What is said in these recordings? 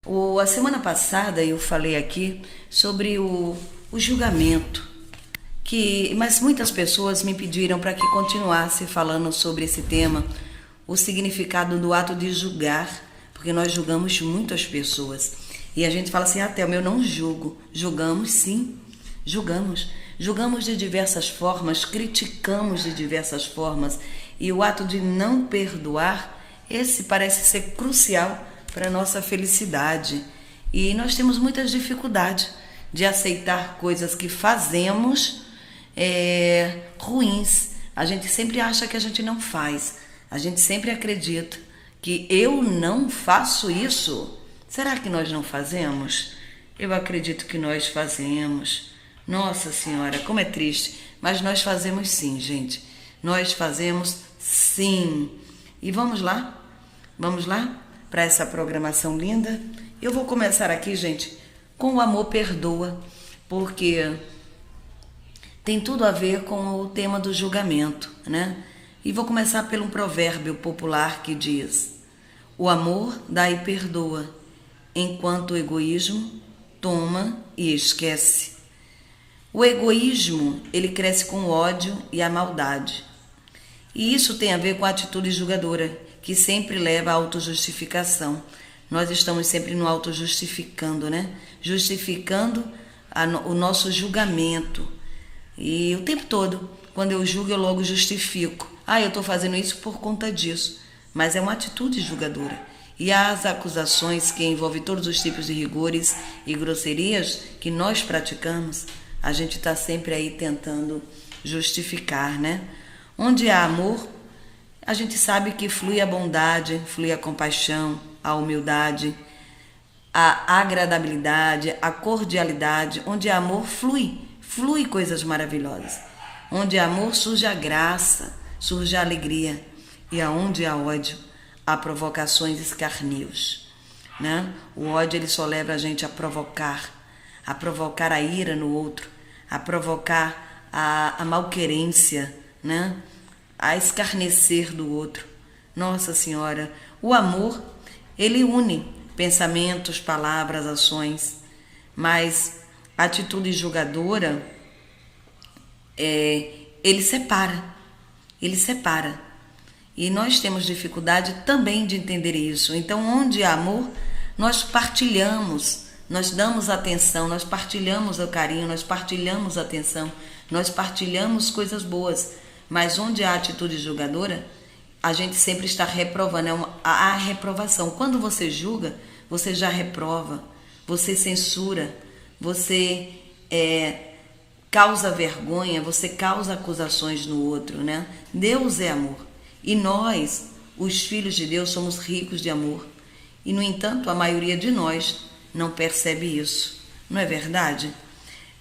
A semana passada eu falei aqui sobre o julgamento, mas muitas pessoas me pediram para que continuasse falando sobre esse tema, o significado do ato de julgar, porque nós julgamos muitas pessoas. E a gente fala assim, Thelma, eu não julgo. Julgamos sim, julgamos. Julgamos de diversas formas, criticamos de diversas formas. E o ato de não perdoar, esse parece ser crucial para a nossa felicidade. E nós temos muitas dificuldades de aceitar coisas que fazemos ruins. A gente sempre acha que a gente não faz. A gente sempre acredita que eu não faço isso. Será que nós não fazemos? Eu acredito que nós fazemos. Nossa Senhora, como é triste. Mas nós fazemos sim, gente. Nós fazemos sim. E vamos lá? Vamos lá? Para essa programação linda. Eu vou começar aqui, gente, com o amor perdoa, porque tem tudo a ver com o tema do julgamento, né? E vou começar por um provérbio popular que diz: o amor dá e perdoa, enquanto o egoísmo toma e esquece. O egoísmo, ele cresce com o ódio e a maldade. E isso tem a ver com a atitude julgadora, que sempre leva à autojustificação. Nós estamos sempre no autojustificando, né? Justificando o nosso julgamento. E o tempo todo, quando eu julgo, eu logo justifico. Eu estou fazendo isso por conta disso. Mas é uma atitude julgadora. E as acusações que envolvem todos os tipos de rigores e grosserias que nós praticamos, a gente está sempre aí tentando justificar, né? Onde há amor, a gente sabe que flui a bondade, flui a compaixão, a humildade, a agradabilidade, a cordialidade. Onde há amor, flui coisas maravilhosas. Onde há amor, surge a graça, surge a alegria. E aonde há ódio, há provocações e escarnios, né? O ódio, ele só leva a gente a provocar a ira no outro, a provocar a malquerência, né? A escarnecer do outro. Nossa Senhora, o amor, ele une pensamentos, palavras, ações, mas a atitude julgadora, ele separa. E nós temos dificuldade também de entender isso. Então, onde há amor, nós partilhamos, nós damos atenção, nós partilhamos o carinho, nós partilhamos a atenção, nós partilhamos coisas boas. Mas onde há atitude julgadora, a gente sempre está reprovando, há reprovação. Quando você julga, você já reprova, você censura, você causa vergonha, você causa acusações no outro, né? Deus é amor. E nós, os filhos de Deus, somos ricos de amor. E, no entanto, a maioria de nós não percebe isso. Não é verdade?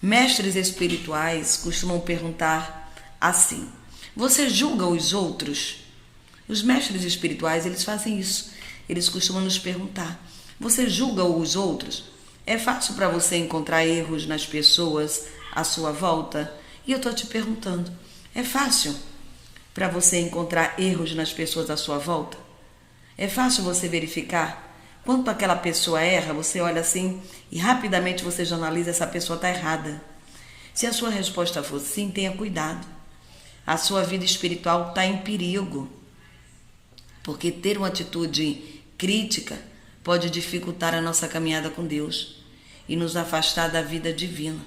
Mestres espirituais costumam perguntar assim: você julga os outros? Os mestres espirituais, eles fazem isso. Eles costumam nos perguntar: você julga os outros? É fácil para você encontrar erros nas pessoas à sua volta? E eu estou te perguntando: é fácil para você encontrar erros nas pessoas à sua volta? É fácil você verificar quanto aquela pessoa erra? Você olha assim e rapidamente você já analisa: essa pessoa está errada. Se a sua resposta for sim, tenha cuidado. A sua vida espiritual está em perigo, porque ter uma atitude crítica pode dificultar a nossa caminhada com Deus e nos afastar da vida divina.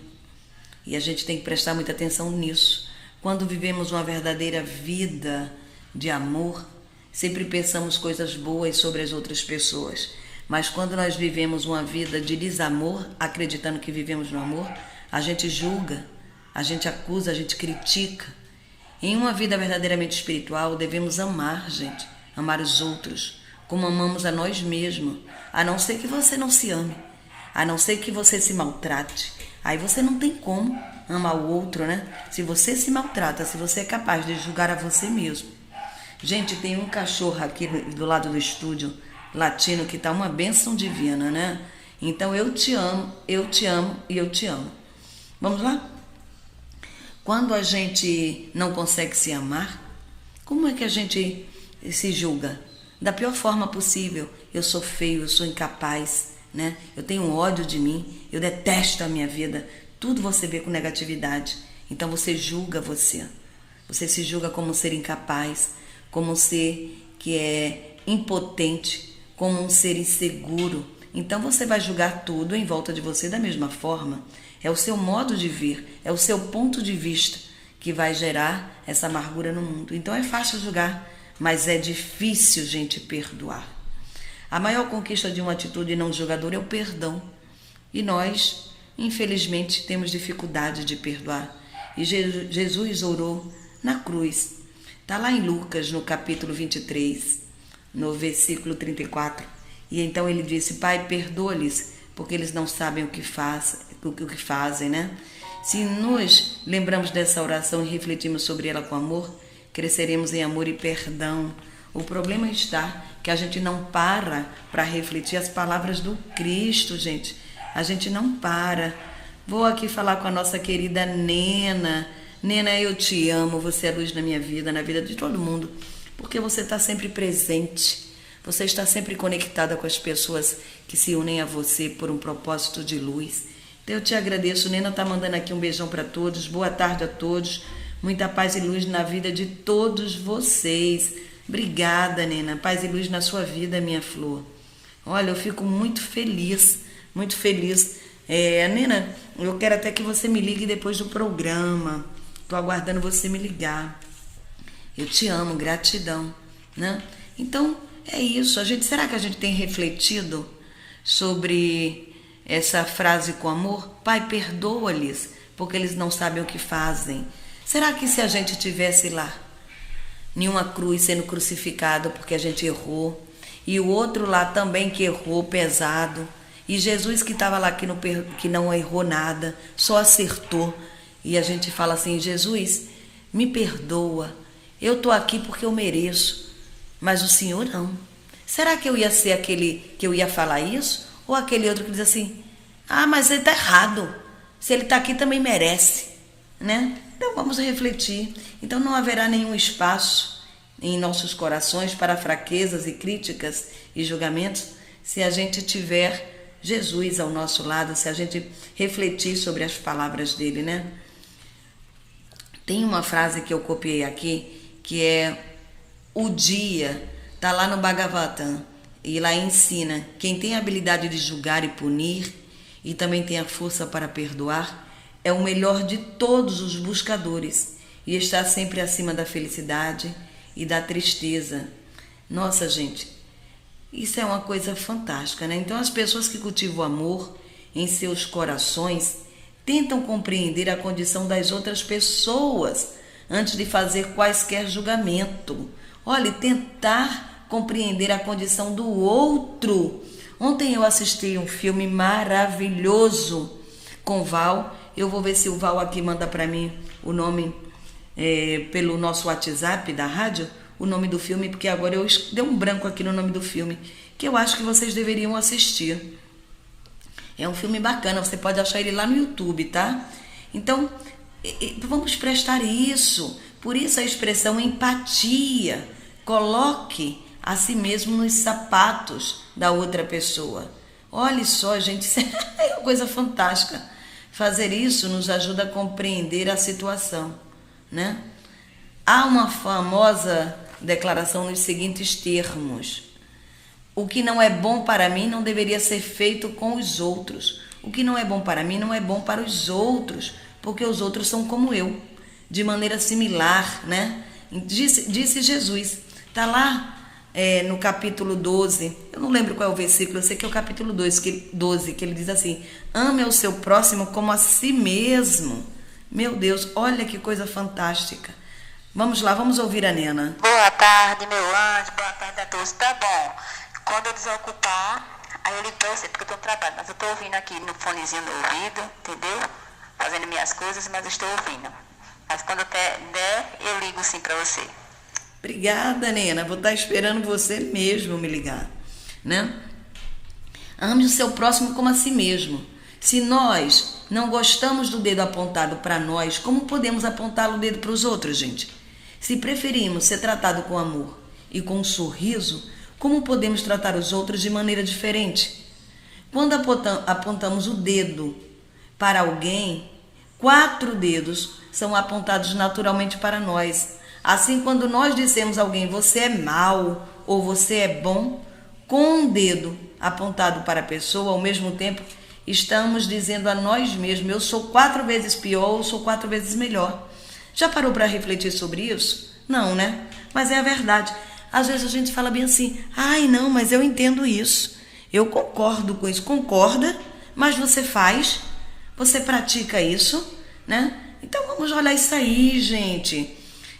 E a gente tem que prestar muita atenção nisso. Quando vivemos uma verdadeira vida de amor, sempre pensamos coisas boas sobre as outras pessoas. Mas quando nós vivemos uma vida de desamor, acreditando que vivemos no amor, a gente julga, a gente acusa, a gente critica. Em uma vida verdadeiramente espiritual, devemos amar, gente, amar os outros, como amamos a nós mesmos, a não ser que você não se ame, a não ser que você se maltrate. Aí você não tem como amar o outro, né? Se você se maltrata, se você é capaz de julgar a você mesmo. Gente, tem um cachorro aqui do lado do estúdio, latino, que tá uma bênção divina, né? Então eu te amo e eu te amo. Vamos lá? Quando a gente não consegue se amar, como é que a gente se julga? Da pior forma possível. Eu sou feio, eu sou incapaz, né? Eu tenho ódio de mim, eu detesto a minha vida. Tudo você vê com negatividade. Então você julga você. Você se julga como um ser incapaz, como um ser que é impotente, como um ser inseguro. Então você vai julgar tudo em volta de você da mesma forma. É o seu modo de ver, é o seu ponto de vista que vai gerar essa amargura no mundo. Então é fácil julgar, mas é difícil, gente, perdoar. A maior conquista de uma atitude não julgadora é o perdão. E nós, infelizmente, temos dificuldade de perdoar. E Jesus orou na cruz. Está lá em Lucas, no capítulo 23, no versículo 34. E então ele disse: Pai, perdoa-lhes, porque eles não sabem o que fazem, né? Se nos lembramos dessa oração e refletimos sobre ela com amor, cresceremos em amor e perdão. O problema está que a gente não para refletir as palavras do Cristo, gente. A gente não para. Vou aqui falar com a nossa querida Nena. Nena, eu te amo, você é luz na minha vida, na vida de todo mundo, porque você está sempre presente. Você está sempre conectada com as pessoas que se unem a você por um propósito de luz. Então eu te agradeço. Nena está mandando aqui um beijão para todos. Boa tarde a todos. Muita paz e luz na vida de todos vocês. Obrigada, Nena. Paz e luz na sua vida, minha flor. Olha, eu fico muito feliz, muito feliz. Nena, eu quero até que você me ligue depois do programa. Estou aguardando você me ligar. Eu te amo, gratidão, né? Então, é isso. Será que a gente tem refletido sobre essa frase com amor? Pai, perdoa-lhes, porque eles não sabem o que fazem. Será que se a gente tivesse lá, em uma cruz sendo crucificado porque a gente errou, e o outro lá também que errou pesado, e Jesus que estava lá que não errou nada, só acertou, e a gente fala assim: Jesus, me perdoa, eu estou aqui porque eu mereço, mas o Senhor não. Será que eu ia ser aquele que eu ia falar isso? Ou aquele outro que diz assim: mas ele está errado, se ele está aqui também merece, né? Então vamos refletir. Então não haverá nenhum espaço em nossos corações para fraquezas e críticas e julgamentos se a gente tiver Jesus ao nosso lado, se a gente refletir sobre as palavras dele, né? Tem uma frase que eu copiei aqui, que é: o dia, está lá no Bhagavatam, e lá ensina: quem tem a habilidade de julgar e punir, e também tem a força para perdoar, é o melhor de todos os buscadores, e está sempre acima da felicidade e da tristeza. Nossa, gente, isso é uma coisa fantástica, né? Então as pessoas que cultivam o amor em seus corações tentam compreender a condição das outras pessoas antes de fazer quaisquer julgamento. Olha, tentar compreender a condição do outro. Ontem eu assisti um filme maravilhoso com Val. Eu vou ver se o Val aqui manda para mim o nome pelo nosso WhatsApp da rádio, o nome do filme, porque agora eu dei um branco aqui no nome do filme, que eu acho que vocês deveriam assistir. É um filme bacana, você pode achar ele lá no YouTube, tá? Então, vamos prestar isso. Por isso a expressão empatia. Coloque a si mesmo nos sapatos da outra pessoa. Olha só, gente, isso é uma coisa fantástica. Fazer isso nos ajuda a compreender a situação, né? Há uma famosa declaração nos seguintes termos: o que não é bom para mim não deveria ser feito com os outros. O que não é bom para mim não é bom para os outros, porque os outros são como eu, de maneira similar, né? Disse Jesus. Está lá no capítulo 12, eu não lembro qual é o versículo, eu sei que é o capítulo 12, que ele diz assim: ame ao seu próximo como a si mesmo. Meu Deus, olha que coisa fantástica. Vamos lá, vamos ouvir a Nena. Boa tarde, meu anjo, boa tarde a todos. Tá bom, quando eu desocupar, aí eu ligo pra você, porque eu tô no trabalho, mas eu tô ouvindo aqui no fonezinho no ouvido, entendeu? Fazendo minhas coisas, mas eu estou ouvindo. Mas quando eu der, eu ligo sim pra você. Obrigada, Nena. Vou estar esperando você mesmo me ligar, né? Ame o seu próximo como a si mesmo. Se nós não gostamos do dedo apontado para nós, como podemos apontar o dedo para os outros, gente? Se preferimos ser tratado com amor e com um sorriso, como podemos tratar os outros de maneira diferente? Quando apontamos o dedo para alguém, 4 dedos são apontados naturalmente para nós. Assim, quando nós dissemos a alguém, você é mau ou você é bom, com um dedo apontado para a pessoa, ao mesmo tempo, estamos dizendo a nós mesmos, eu sou 4 vezes pior ou sou 4 vezes melhor. Já parou para refletir sobre isso? Não, né? Mas é a verdade. Às vezes a gente fala bem assim, ai não, mas eu entendo isso. Eu concordo com isso. Concorda, mas você faz, você pratica isso, né? Então vamos olhar isso aí, gente.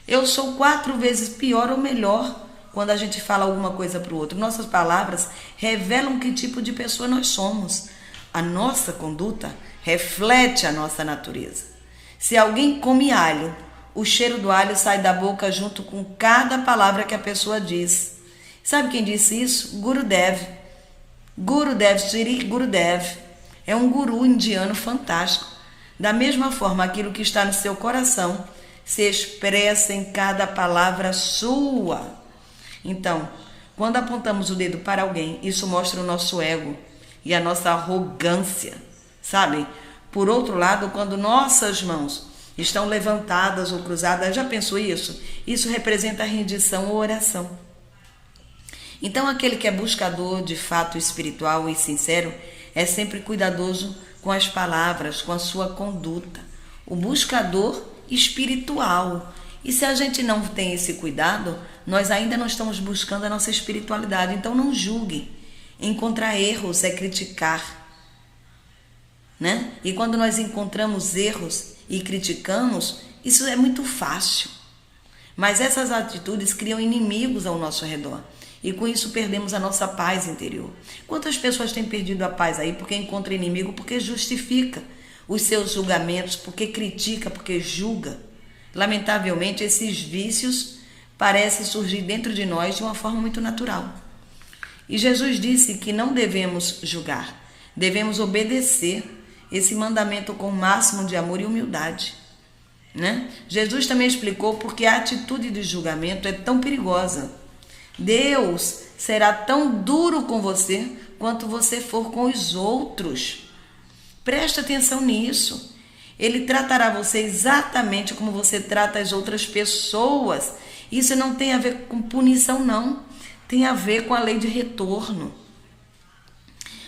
Eu sou 4 vezes pior ou melhor quando a gente fala alguma coisa para o outro. Nossas palavras revelam que tipo de pessoa nós somos. A nossa conduta reflete a nossa natureza. Se alguém come alho, o cheiro do alho sai da boca junto com cada palavra que a pessoa diz. Sabe quem disse isso? Gurudev. Gurudev, Sri Gurudev. É um guru indiano fantástico. Da mesma forma, aquilo que está no seu coração se expressa em cada palavra sua. Então, quando apontamos o dedo para alguém, isso mostra o nosso ego e a nossa arrogância, sabe? Por outro lado, quando nossas mãos estão levantadas ou cruzadas, já pensou isso? Isso representa rendição ou oração. Então, aquele que é buscador de fato espiritual e sincero é sempre cuidadoso com as palavras, com a sua conduta. O buscador espiritual. E se a gente não tem esse cuidado, nós ainda não estamos buscando a nossa espiritualidade. Então não julgue. Encontrar erros é criticar, né? E quando nós encontramos erros e criticamos, isso é muito fácil. Mas essas atitudes criam inimigos ao nosso redor. E com isso perdemos a nossa paz interior. Quantas pessoas têm perdido a paz aí porque encontra inimigo, porque justifica os seus julgamentos, porque critica, porque julga? Lamentavelmente, esses vícios parecem surgir dentro de nós de uma forma muito natural. E Jesus disse que não devemos julgar, devemos obedecer esse mandamento com o máximo de amor e humildade, né? Jesus também explicou porque a atitude de julgamento é tão perigosa. Deus será tão duro com você quanto você for com os outros. Preste atenção nisso. Ele tratará você exatamente como você trata as outras pessoas. Isso não tem a ver com punição, não. Tem a ver com a lei de retorno.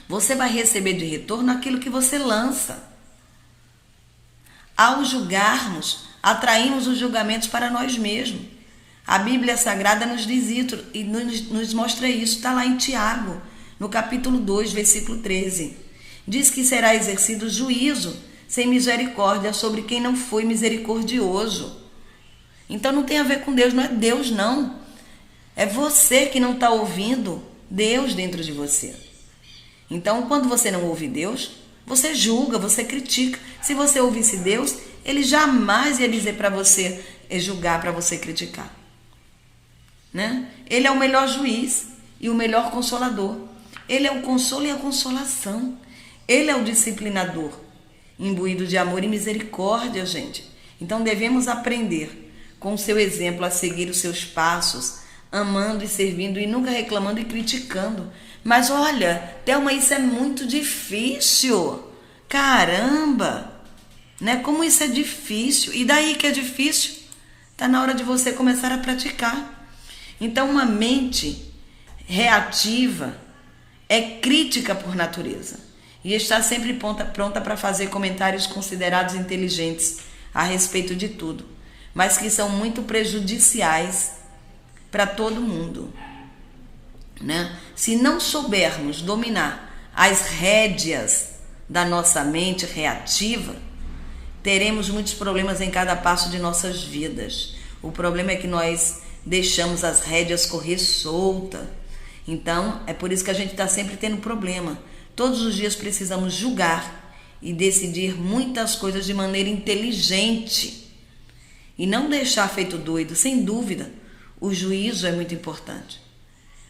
Você vai receber de retorno aquilo que você lança. Ao julgarmos, atraímos os julgamentos para nós mesmos. A Bíblia Sagrada nos diz isso e nos mostra isso. Está lá em Tiago, no capítulo 2, versículo 13. Diz que será exercido juízo sem misericórdia sobre quem não foi misericordioso. Então não tem a ver com Deus, não é Deus não. É você que não está ouvindo Deus dentro de você. Então quando você não ouve Deus, você julga, você critica. Se você ouvisse Deus, Ele jamais ia dizer para você julgar, para você criticar, né? Ele é o melhor juiz e o melhor consolador. Ele é o consolo e a consolação. Ele é o disciplinador, imbuído de amor e misericórdia, gente. Então devemos aprender com o seu exemplo a seguir os seus passos, amando e servindo e nunca reclamando e criticando. Mas olha, Thelma, isso é muito difícil. Caramba, né? Como isso é difícil. E daí que é difícil? Está na hora de você começar a praticar. Então uma mente reativa é crítica por natureza e está sempre pronta para fazer comentários considerados inteligentes a respeito de tudo, mas que são muito prejudiciais para todo mundo, né? Se não soubermos dominar as rédeas da nossa mente reativa, teremos muitos problemas em cada passo de nossas vidas. O problema é que nós deixamos as rédeas correr solta. Então, é por isso que a gente está sempre tendo problema. Todos os dias precisamos julgar e decidir muitas coisas de maneira inteligente e não deixar feito doido. Sem dúvida, o juízo é muito importante,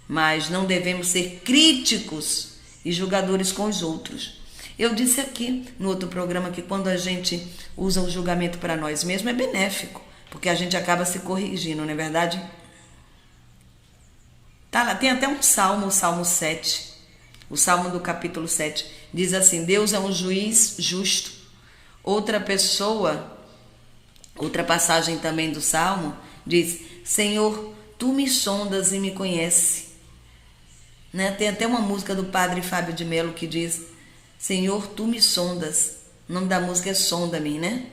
mas não devemos ser críticos e julgadores com os outros. Eu disse aqui no outro programa que quando a gente usa o julgamento para nós mesmos é benéfico, porque a gente acaba se corrigindo, não é verdade? Tá lá, tem até um salmo, o Salmo 7. O Salmo do capítulo 7 diz assim: Deus é um juiz justo. Outra passagem também do Salmo diz: Senhor, tu me sondas e me conheces. Né? Tem até uma música do padre Fábio de Mello que diz: Senhor, tu me sondas. O nome da música é Sonda-me, né?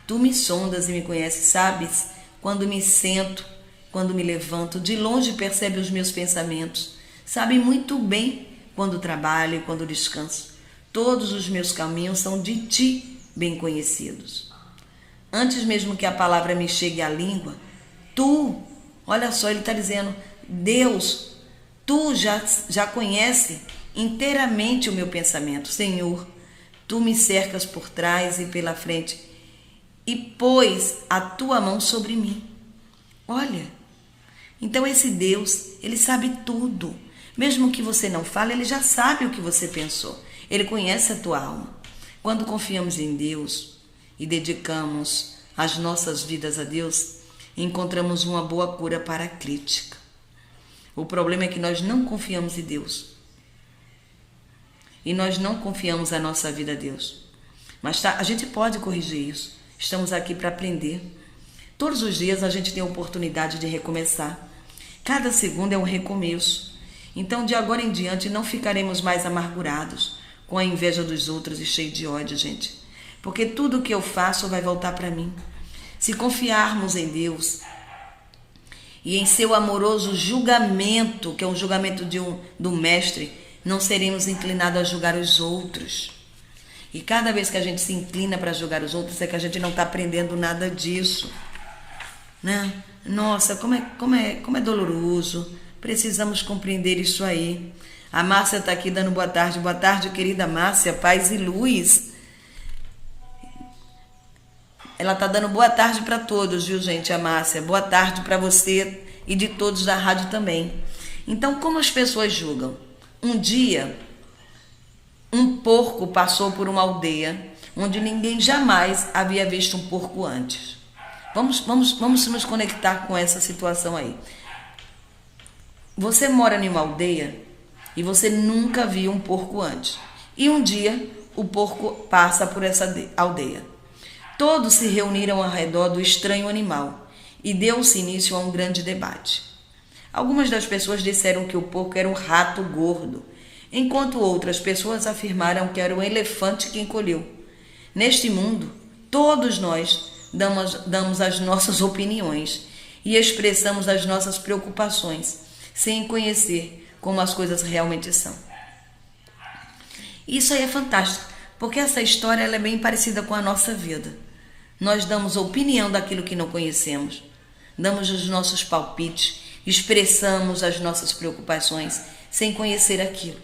Tu me sondas e me conheces, sabes quando me sento, quando me levanto, de longe percebe os meus pensamentos, sabe muito bem quando trabalho e quando descanso. Todos os meus caminhos são de ti bem conhecidos. Antes mesmo que a palavra me chegue à língua, tu, olha só, ele está dizendo, Deus, tu já conhece inteiramente o meu pensamento. Senhor, tu me cercas por trás e pela frente e pôs a tua mão sobre mim. Olha, então esse Deus, ele sabe tudo. Mesmo que você não fale, ele já sabe o que você pensou. Ele conhece a tua alma. Quando confiamos em Deus e dedicamos as nossas vidas a Deus, encontramos uma boa cura para a crítica. O problema é que nós não confiamos em Deus. E nós não confiamos a nossa vida a Deus. Mas a gente pode corrigir isso. Estamos aqui para aprender. Todos os dias a gente tem a oportunidade de recomeçar. Cada segundo é um recomeço. Então, de agora em diante, não ficaremos mais amargurados, com a inveja dos outros e cheio de ódio, gente. Porque tudo o que eu faço vai voltar para mim. Se confiarmos em Deus e em seu amoroso julgamento, que é um julgamento do mestre, não seremos inclinados a julgar os outros. E cada vez que a gente se inclina para julgar os outros, é que a gente não está aprendendo nada disso. Né? Nossa, como é doloroso. Precisamos compreender isso aí. A Márcia está aqui dando boa tarde. Boa tarde, querida Márcia, paz e luz. Ela está dando boa tarde para todos, viu, gente, a Márcia? Boa tarde para você e de todos da rádio também. Então, como as pessoas julgam? Um dia, um porco passou por uma aldeia onde ninguém jamais havia visto um porco antes. Vamos nos conectar com essa situação aí. Você mora em uma aldeia e você nunca viu um porco antes. E um dia o porco passa por essa aldeia. Todos se reuniram ao redor do estranho animal e deu-se início a um grande debate. Algumas das pessoas disseram que o porco era um rato gordo, enquanto outras pessoas afirmaram que era um elefante que encolheu. Neste mundo, todos nós damos as nossas opiniões e expressamos as nossas preocupações, sem conhecer como as coisas realmente são. Isso aí é fantástico, porque essa história ela é bem parecida com a nossa vida. Nós damos opinião daquilo que não conhecemos, damos os nossos palpites, expressamos as nossas preocupações sem conhecer aquilo.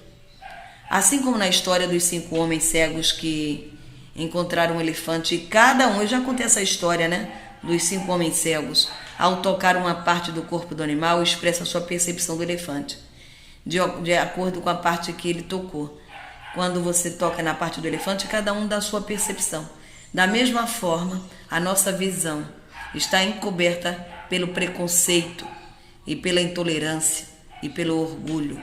Assim como na história dos 5 homens cegos que encontraram um elefante, e cada um, eu já contei essa história, né? Dos 5 homens cegos, ao tocar uma parte do corpo do animal, expressa a sua percepção do elefante, de acordo com a parte que ele tocou. Quando você toca na parte do elefante, cada um dá a sua percepção. Da mesma forma, a nossa visão está encoberta pelo preconceito e pela intolerância e pelo orgulho.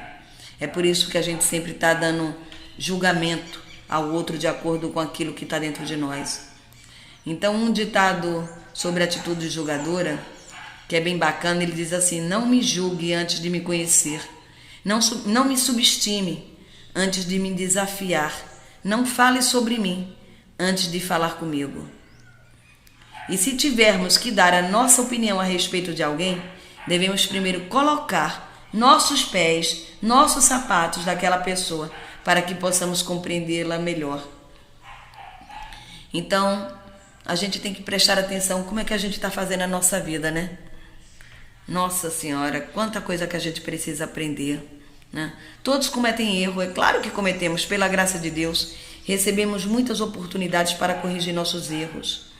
É por isso que a gente sempre está dando julgamento ao outro de acordo com aquilo que está dentro de nós. Então, um ditado sobre atitude julgadora, que é bem bacana, ele diz assim: não me julgue antes de me conhecer, não me subestime antes de me desafiar, não fale sobre mim antes de falar comigo. E se tivermos que dar a nossa opinião a respeito de alguém, devemos primeiro colocar nossos pés, nossos sapatos daquela pessoa, para que possamos compreendê-la melhor. Então, a gente tem que prestar atenção como é que a gente está fazendo a nossa vida, né? Nossa Senhora, quanta coisa que a gente precisa aprender, né? Todos cometem erro, é claro que cometemos, pela graça de Deus, recebemos muitas oportunidades para corrigir nossos erros.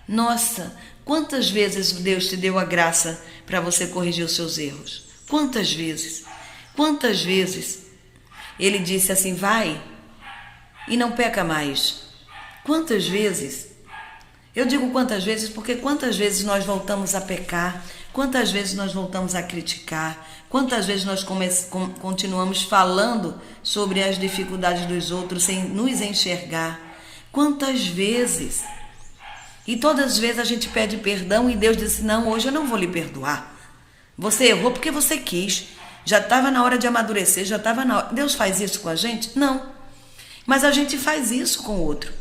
Nossa, quantas vezes Deus te deu a graça para você corrigir os seus erros? Quantas vezes? Quantas vezes Ele disse assim: vai e não peca mais? Quantas vezes? Eu digo quantas vezes porque quantas vezes nós voltamos a pecar, Quantas vezes nós voltamos a criticar? Quantas vezes nós continuamos falando sobre as dificuldades dos outros sem nos enxergar? Quantas vezes? E todas as vezes a gente pede perdão e Deus diz: não, hoje eu não vou lhe perdoar. Você errou porque você quis. Já estava na hora de amadurecer, já estava na hora. Deus faz isso com a gente? Não. Mas a gente faz isso com o outro.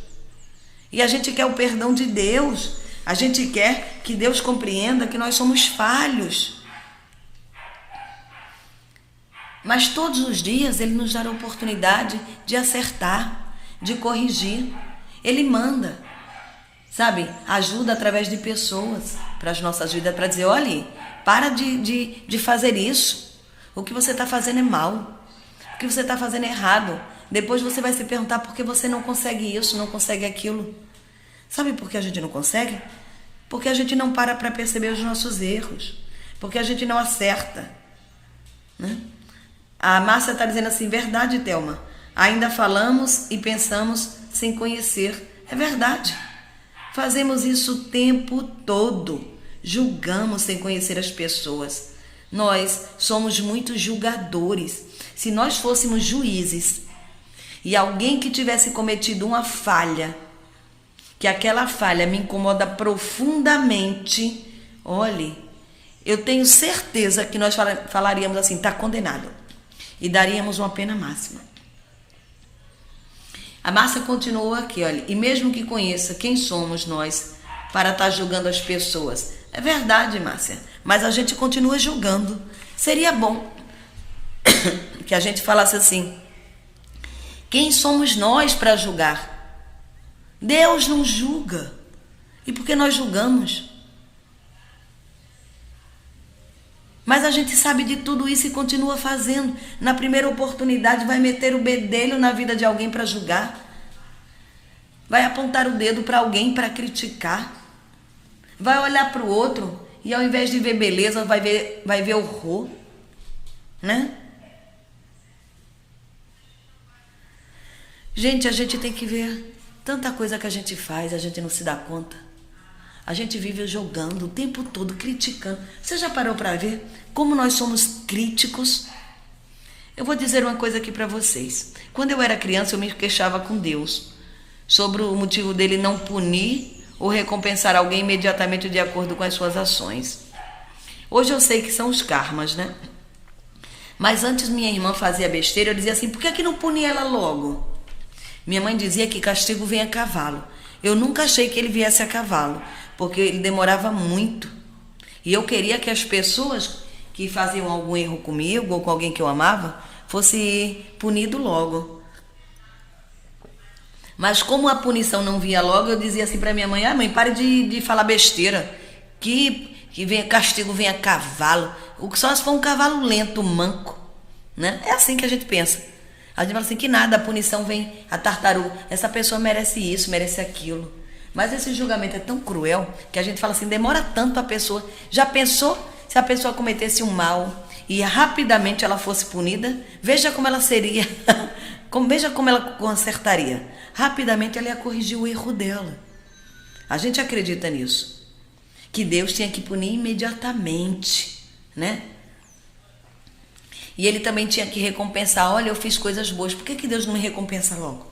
E a gente quer o perdão de Deus. A gente quer que Deus compreenda que nós somos falhos. Mas todos os dias Ele nos dá a oportunidade de acertar, de corrigir. Ele manda, sabe, ajuda através de pessoas para as nossas vidas, para dizer: olha, para de fazer isso. O que você está fazendo é mal. O que você está fazendo é errado. Depois você vai se perguntar por que você não consegue isso, não consegue aquilo. Sabe por que a gente não consegue? Porque a gente não para perceber os nossos erros. Porque a gente não acerta, né? A Márcia está dizendo assim: verdade, Thelma. Ainda falamos e pensamos sem conhecer. É verdade. Fazemos isso o tempo todo. Julgamos sem conhecer as pessoas. Nós somos muito julgadores. Se nós fôssemos juízes e alguém que tivesse cometido uma falha, que aquela falha me incomoda profundamente, olhe, eu tenho certeza que nós falaríamos assim: está condenado, e daríamos uma pena máxima. A Márcia continuou aqui, olha: e mesmo que conheça quem somos nós para estar julgando as pessoas. É verdade, Márcia, mas a gente continua julgando. Seria bom que a gente falasse assim: quem somos nós para julgar? Deus não julga. E por que nós julgamos? Mas a gente sabe de tudo isso e continua fazendo. Na primeira oportunidade vai meter o bedelho na vida de alguém para julgar. Vai apontar o dedo para alguém para criticar. Vai olhar para o outro e ao invés de ver beleza, vai ver horror, né? Gente, a gente tem que ver tanta coisa que a gente faz, a gente não se dá conta. A gente vive jogando o tempo todo, criticando. Você já parou para ver como nós somos críticos? Eu vou dizer uma coisa aqui para vocês. Quando eu era criança, eu me queixava com Deus sobre o motivo dele não punir ou recompensar alguém imediatamente de acordo com as suas ações. Hoje eu sei que são os karmas, né? Mas antes minha irmã fazia besteira, eu dizia assim: por que não punir ela logo? Minha mãe dizia que castigo vem a cavalo. Eu nunca achei que ele viesse a cavalo, porque ele demorava muito. E eu queria que as pessoas que faziam algum erro comigo ou com alguém que eu amava fosse punido logo. Mas como a punição não vinha logo, eu dizia assim para minha mãe: ah, mãe, pare de falar besteira, que vem, castigo vem a cavalo. Só se for um cavalo lento, manco, né? É assim que a gente pensa. A gente fala assim: que nada, a punição vem a tartaruga. Essa pessoa merece isso, merece aquilo. Mas esse julgamento é tão cruel que a gente fala assim: demora tanto a pessoa. Já pensou se a pessoa cometesse um mal e rapidamente ela fosse punida? Veja como ela seria. Veja como ela consertaria. Rapidamente ela ia corrigir o erro dela. A gente acredita nisso, que Deus tinha que punir imediatamente, né? E ele também tinha que recompensar. Olha, eu fiz coisas boas, por que Deus não me recompensa logo?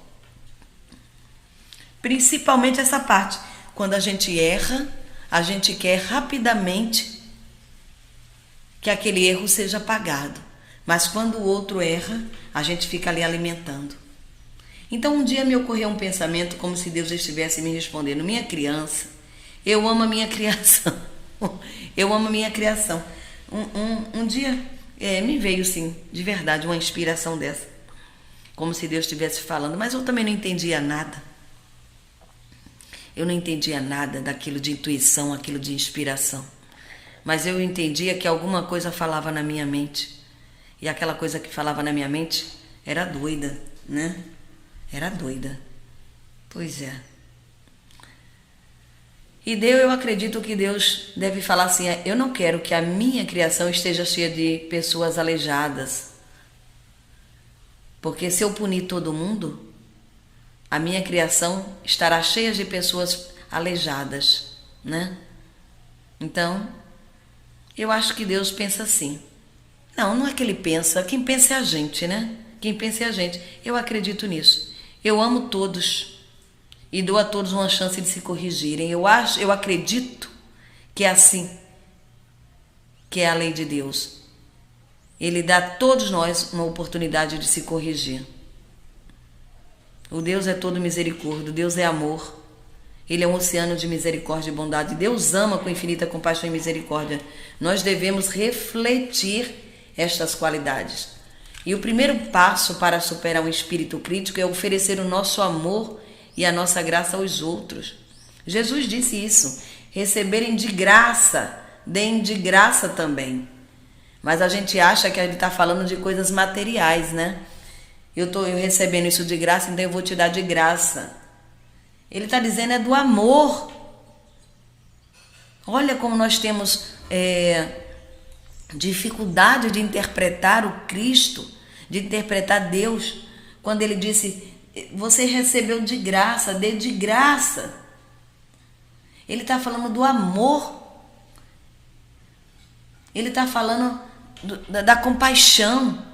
Principalmente essa parte. Quando a gente erra, a gente quer rapidamente que aquele erro seja apagado. Mas quando o outro erra, a gente fica ali alimentando. Então um dia me ocorreu um pensamento como se Deus estivesse me respondendo: minha criança, eu amo a minha criação. Eu amo a minha criação. Um dia me veio, sim, de verdade, uma inspiração dessa. Como se Deus estivesse falando, mas eu também não entendia nada. Eu não entendia nada daquilo de intuição, aquilo de inspiração. Mas eu entendia que alguma coisa falava na minha mente. E aquela coisa que falava na minha mente era doida, né? Era doida. Pois é. E eu acredito que Deus deve falar assim: eu não quero que a minha criação esteja cheia de pessoas aleijadas. Porque se eu punir todo mundo, a minha criação estará cheia de pessoas aleijadas, né? Então, Eu acho que Deus pensa assim. Não é que ele pensa. Quem pensa é a gente, né? Quem pensa é a gente. Eu acredito nisso. Eu amo todos e dou a todos uma chance de se corrigirem. Eu acredito que é assim que é a lei de Deus. Ele dá a todos nós uma oportunidade de se corrigir. O Deus é todo misericórdia, Deus é amor. Ele é um oceano de misericórdia e bondade. Deus ama com infinita compaixão e misericórdia. Nós devemos refletir estas qualidades. E o primeiro passo para superar um espírito crítico é oferecer o nosso amor e a nossa graça aos outros. Jesus disse isso. Receberem de graça, deem de graça também. Mas a gente acha que ele está falando de coisas materiais, né? Eu recebendo isso de graça, então eu vou te dar de graça. Ele está dizendo é do amor. Olha como nós temos dificuldade de interpretar o Cristo, de interpretar Deus, quando ele disse, você recebeu de graça, dê de graça. Ele está falando do amor. Ele está falando da compaixão.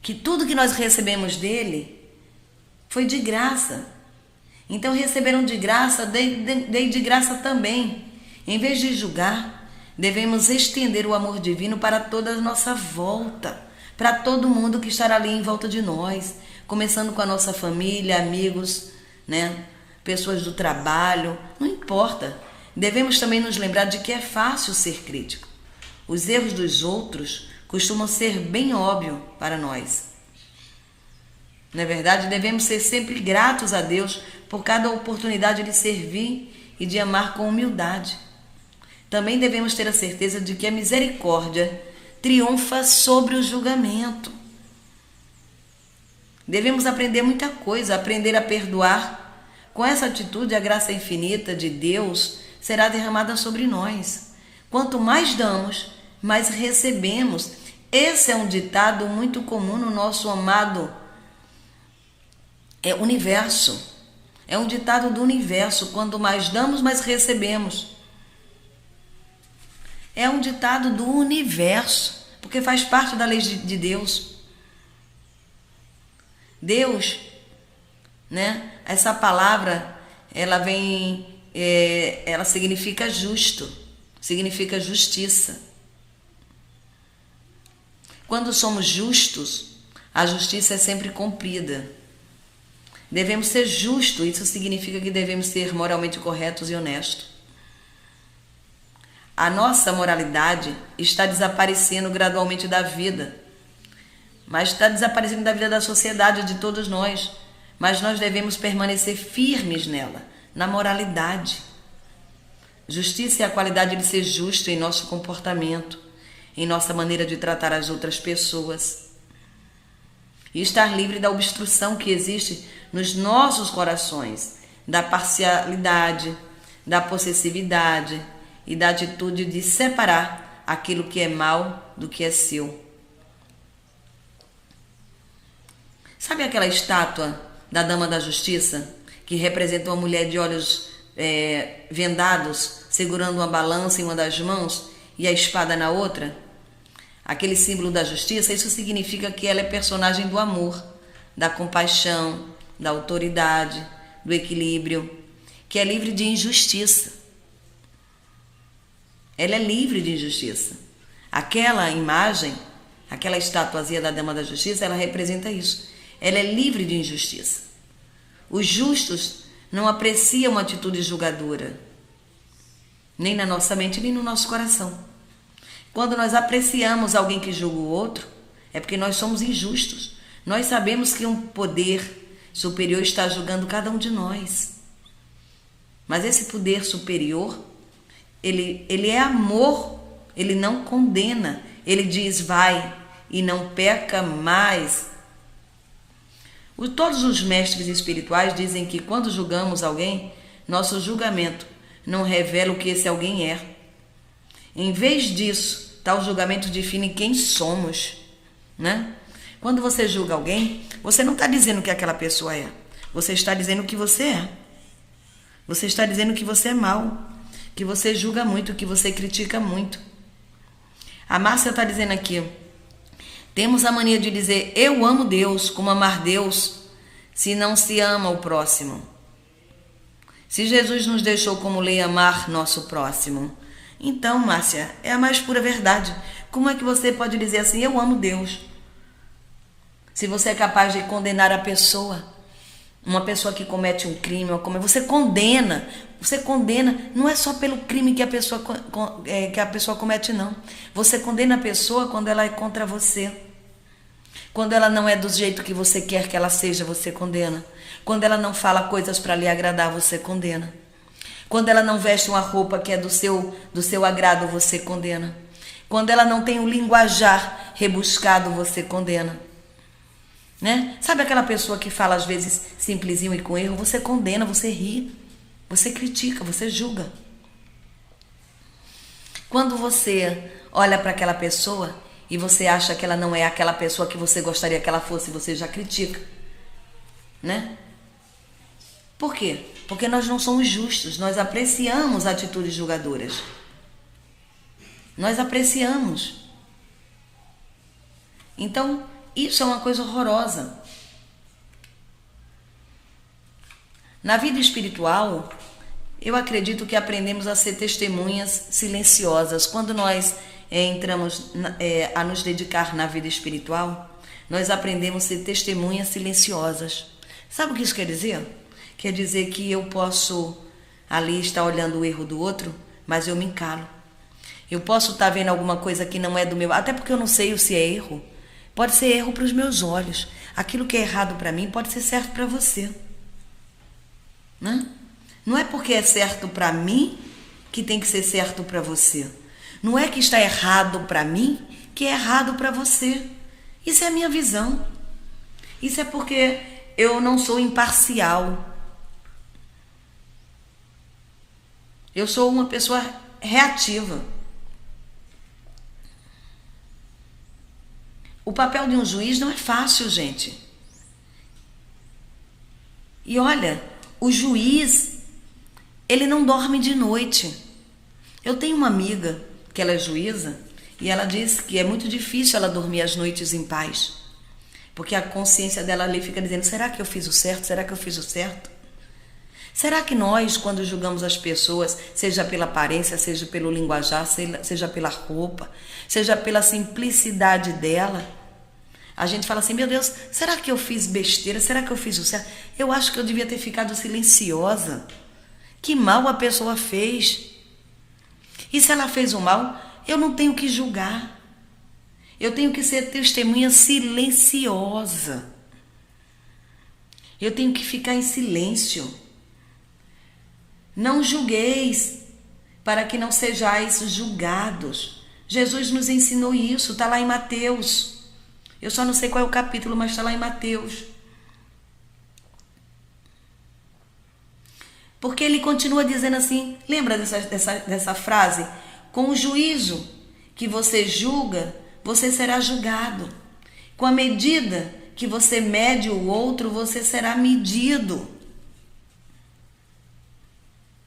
Que tudo que nós recebemos dele foi de graça. Então receberam de graça, dei de graça também. Em vez de julgar, devemos estender o amor divino para toda a nossa volta, para todo mundo que estará ali em volta de nós, começando com a nossa família, amigos, né? Pessoas do trabalho, não importa. Devemos também nos lembrar de que é fácil ser crítico. Os erros dos outros costumam ser bem óbvios para nós. Na verdade, devemos ser sempre gratos a Deus por cada oportunidade de servir e de amar com humildade. Também devemos ter a certeza de que a misericórdia triunfa sobre o julgamento. Devemos aprender muita coisa, aprender a perdoar. Com essa atitude, a graça infinita de Deus será derramada sobre nós. Quanto mais damos, mais recebemos. Esse é um ditado muito comum no nosso amado universo. É um ditado do universo. Quanto mais damos, mais recebemos. É um ditado do universo, porque faz parte da lei de Deus. Deus, né? Essa palavra, ela significa justo, significa justiça. Quando somos justos, a justiça é sempre cumprida. Devemos ser justos, isso significa que devemos ser moralmente corretos e honestos. A nossa moralidade está desaparecendo gradualmente da vida, mas está desaparecendo da vida da sociedade, de todos nós. Mas nós devemos permanecer firmes nela, na moralidade. Justiça é a qualidade de ser justo em nosso comportamento, em nossa maneira de tratar as outras pessoas. E estar livre da obstrução que existe nos nossos corações, da parcialidade, da possessividade e da atitude de separar aquilo que é mal do que é seu. Sabe aquela estátua da Dama da Justiça, que representa uma mulher de olhos vendados, segurando uma balança em uma das mãos e a espada na outra? Aquele símbolo da justiça, isso significa que ela é personagem do amor, da compaixão, da autoridade, do equilíbrio, que é livre de injustiça. Ela é livre de injustiça. Aquela imagem, aquela estatuazinha da Dama da Justiça, ela representa isso. Ela é livre de injustiça. Os justos não apreciam uma atitude julgadora, nem na nossa mente, nem no nosso coração. Quando nós apreciamos alguém que julga o outro, é porque nós somos injustos. Nós sabemos que um poder superior está julgando cada um de nós. Mas esse poder superior, ele é amor, ele não condena. Ele diz, vai e não peca mais. Todos os mestres espirituais dizem que quando julgamos alguém, nosso julgamento não revela o que esse alguém é. Em vez disso, tal julgamento define quem somos, né? Quando você julga alguém, você não está dizendo o que aquela pessoa é. Você está dizendo o que você é. Você está dizendo que você é mau, que você julga muito, que você critica muito. A Márcia está dizendo aqui: temos a mania de dizer eu amo Deus, como amar Deus se não se ama o próximo. Se Jesus nos deixou como lei amar nosso próximo. Então, Márcia, é a mais pura verdade. Como é que você pode dizer assim, eu amo Deus, se você é capaz de condenar a pessoa? Uma pessoa que comete um crime, você condena, não é só pelo crime que a pessoa comete, não. Você condena a pessoa quando ela é contra você. Quando ela não é do jeito que você quer que ela seja, você condena. Quando ela não fala coisas para lhe agradar, você condena. Quando ela não veste uma roupa que é do seu agrado, você condena. Quando ela não tem um linguajar rebuscado, você condena. Né? Sabe aquela pessoa que fala às vezes simplesinho e com erro? Você condena, você ri, você critica, você julga. Quando você olha para aquela pessoa e você acha que ela não é aquela pessoa que você gostaria que ela fosse, você já critica, né? Por quê? Porque nós não somos justos, nós apreciamos atitudes julgadoras. Nós apreciamos. Então, isso é uma coisa horrorosa. Na vida espiritual, eu acredito que aprendemos a ser testemunhas silenciosas. Quando nós entramos a nos dedicar na vida espiritual, nós aprendemos a ser testemunhas silenciosas. Sabe o que isso quer dizer? Quer dizer que eu posso ali estar olhando o erro do outro, mas eu me encalo. Eu posso estar vendo alguma coisa que não é do meu, até porque eu não sei se é erro. Pode ser erro para os meus olhos. Aquilo que é errado para mim pode ser certo para você. Né? Não é porque é certo para mim que tem que ser certo para você. Não é que está errado para mim que é errado para você. Isso é a minha visão. Isso é porque eu não sou imparcial. Eu sou uma pessoa reativa. O papel de um juiz não é fácil, gente. E olha, o juiz, ele não dorme de noite. Eu tenho uma amiga que ela é juíza e ela diz que é muito difícil ela dormir as noites em paz. Porque a consciência dela ali fica dizendo, será que eu fiz o certo? Será que eu fiz o certo? Será que nós, quando julgamos as pessoas, seja pela aparência, seja pelo linguajar, seja pela roupa, seja pela simplicidade dela, a gente fala assim, meu Deus, será que eu fiz besteira? Será que eu fiz o certo? Eu acho que eu devia ter ficado silenciosa. Que mal a pessoa fez. E se ela fez o mal, eu não tenho que julgar. Eu tenho que ser testemunha silenciosa. Eu tenho que ficar em silêncio. Não julgueis, para que não sejais julgados. Jesus nos ensinou isso, está lá em Mateus. Eu só não sei qual é o capítulo, mas está lá em Mateus. Porque ele continua dizendo assim, lembra dessa frase? Com o juízo que você julga, você será julgado. Com a medida que você mede o outro, você será medido.